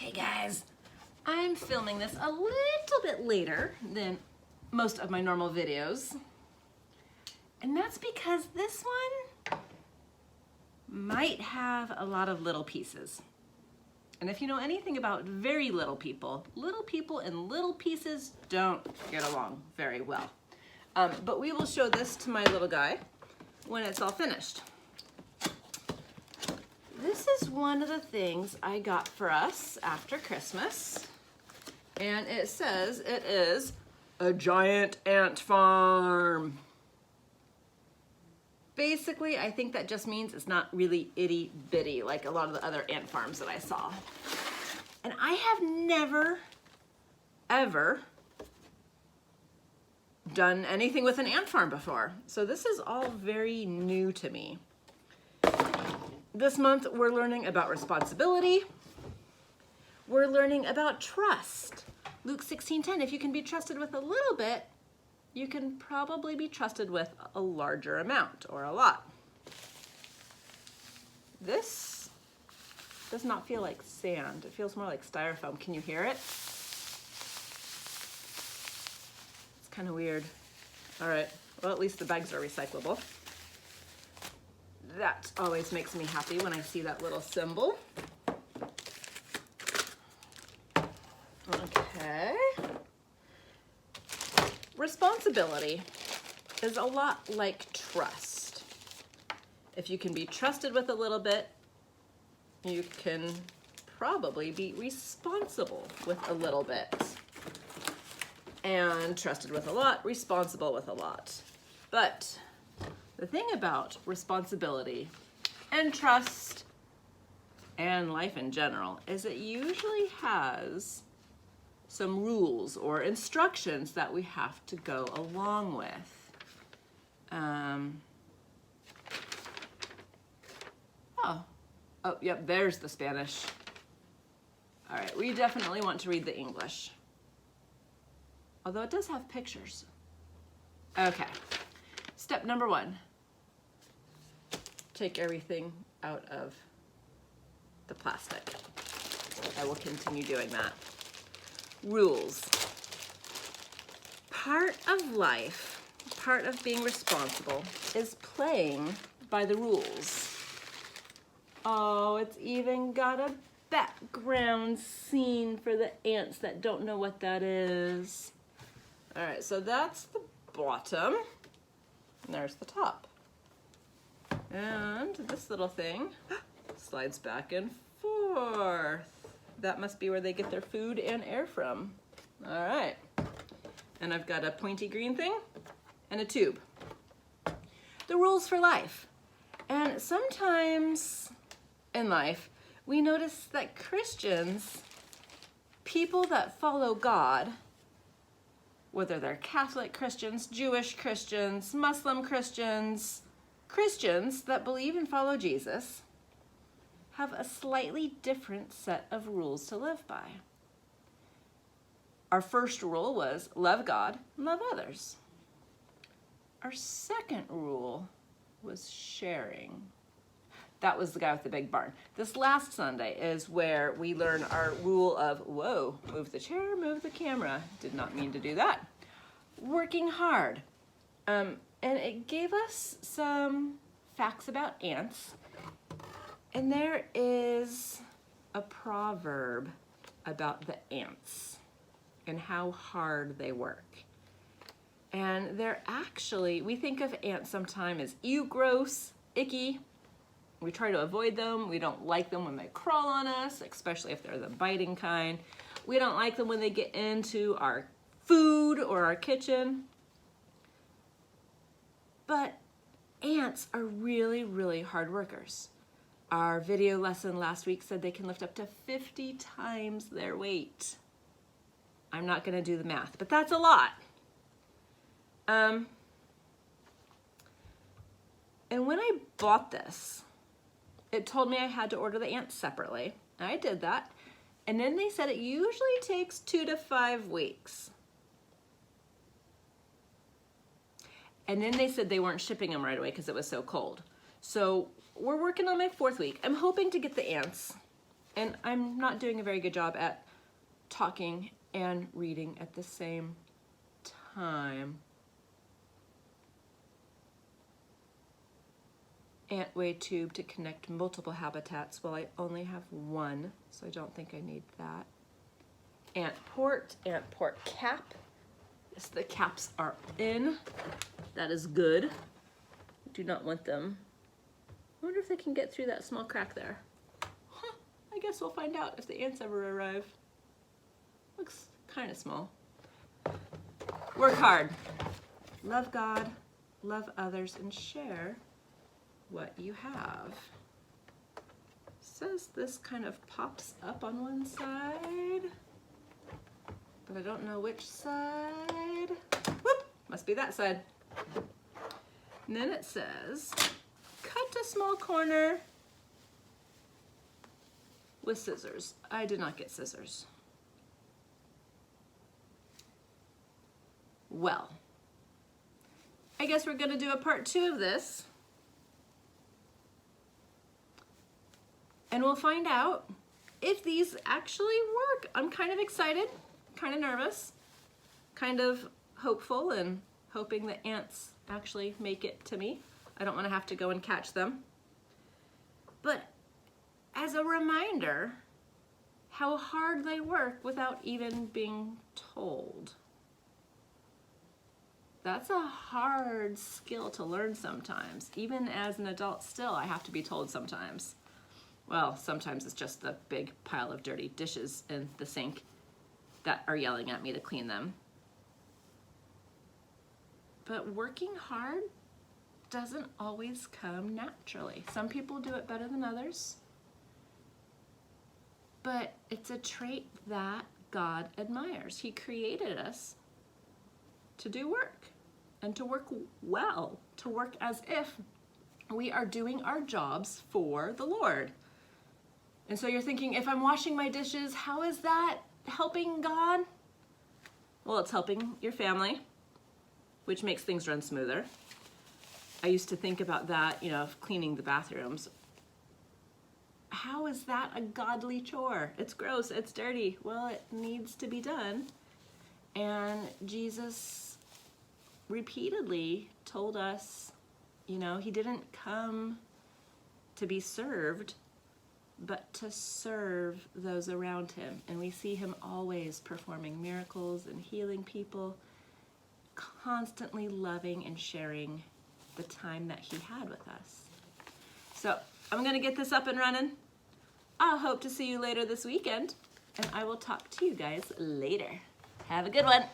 Hey guys, I'm filming this a little bit later than most of my normal videos. And that's because this one might have a lot of little pieces. And if you know anything about very little people and little pieces don't get along very well. But we will show this to my little guy when it's all finished. This is one of the things I got for us after Christmas. And it says it is a giant ant farm. Basically, I think that just means it's not really itty bitty like a lot of the other ant farms that I saw. And I have never, ever done anything with an ant farm before. So this is all very new to me. This month, we're learning about responsibility. We're learning about trust. Luke 16:10, if you can be trusted with a little bit, you can probably be trusted with a larger amount or a lot. This does not feel like sand. It feels more like styrofoam. Can you hear it? It's kind of weird. All right, well, at least the bags are recyclable. That always makes me happy when I see that little symbol. Okay. Responsibility is a lot like trust. If you can be trusted with a little bit, you can probably be responsible with a little bit. And trusted with a lot, responsible with a lot. But the thing about responsibility and trust and life in general is it usually has some rules or instructions that we have to go along with. Oh, yep, there's the Spanish. All right, we definitely want to read the English. Although it does have pictures. Okay. Step number 1, take everything out of the plastic. I will continue doing that. Rules. Part of life, part of being responsible, is playing by the rules. Oh, it's even got a background scene for the ants that don't know what that is. All right, so that's the bottom. And there's the top. And this little thing slides back and forth. That must be where they get their food and air from. All right. And I've got a pointy green thing and a tube. The rules for life. And sometimes in life, we notice that Christians, people that follow God, whether they're Catholic Christians, Jewish Christians, Muslim Christians, Christians that believe and follow Jesus, have a slightly different set of rules to live by. Our first rule was love God and love others. Our second rule was sharing. That was the guy with the big barn. This last Sunday is where we learn our rule of, whoa, move the chair, move the camera. Did not mean to do that. Working hard. And it gave us some facts about ants. And there is a proverb about the ants and how hard they work. And they're actually, we think of ants sometimes as ew, gross, icky. We try to avoid them. We don't like them when they crawl on us, especially if they're the biting kind. We don't like them when they get into our food or our kitchen. But ants are really, really hard workers. Our video lesson last week said they can lift up to 50 times their weight. I'm not going to do the math, but that's a lot. And when I bought this, it told me I had to order the ants separately. I did that. And then they said it usually takes 2 to 5 weeks. And then they said they weren't shipping them right away because it was so cold. So we're working on my 4th week. I'm hoping to get the ants And I'm not doing a very good job at talking and reading at the same time. Antway tube to connect multiple habitats. Well, I only have one, so I don't think I need that. Ant port cap. Yes, the caps are in. That is good. Do not want them. I wonder if they can get through that small crack there. Huh, I guess we'll find out if the ants ever arrive. Looks kind of small. Work hard. Love God, love others, and share what you have. Says this kind of pops up on one side, but I don't know which side. Whoop, must be that side. And then it says, cut a small corner with scissors. I did not get scissors. Well, I guess we're gonna do a part 2 of this. And we'll find out if these actually work. I'm kind of excited, kind of nervous, kind of hopeful and hoping the ants actually make it to me. I don't want to have to go and catch them. But as a reminder, how hard they work without even being told. That's a hard skill to learn sometimes. Even as an adult still, I have to be told sometimes. Well, sometimes it's just the big pile of dirty dishes in the sink that are yelling at me to clean them. But working hard doesn't always come naturally. Some people do it better than others. But it's a trait that God admires. He created us to do work and to work well, to work as if we are doing our jobs for the Lord. And so you're thinking, if I'm washing my dishes, how is that helping God? Well, it's helping your family, which makes things run smoother. I used to think about that, of cleaning the bathrooms. How is that a godly chore? It's gross, it's dirty. Well, it needs to be done. And Jesus repeatedly told us, he didn't come to be served, but to serve those around him. And we see him always performing miracles and healing people, constantly loving and sharing the time that he had with us. So I'm gonna get this up and running. I'll hope to see you later this weekend, and I will talk to you guys later. Have a good one.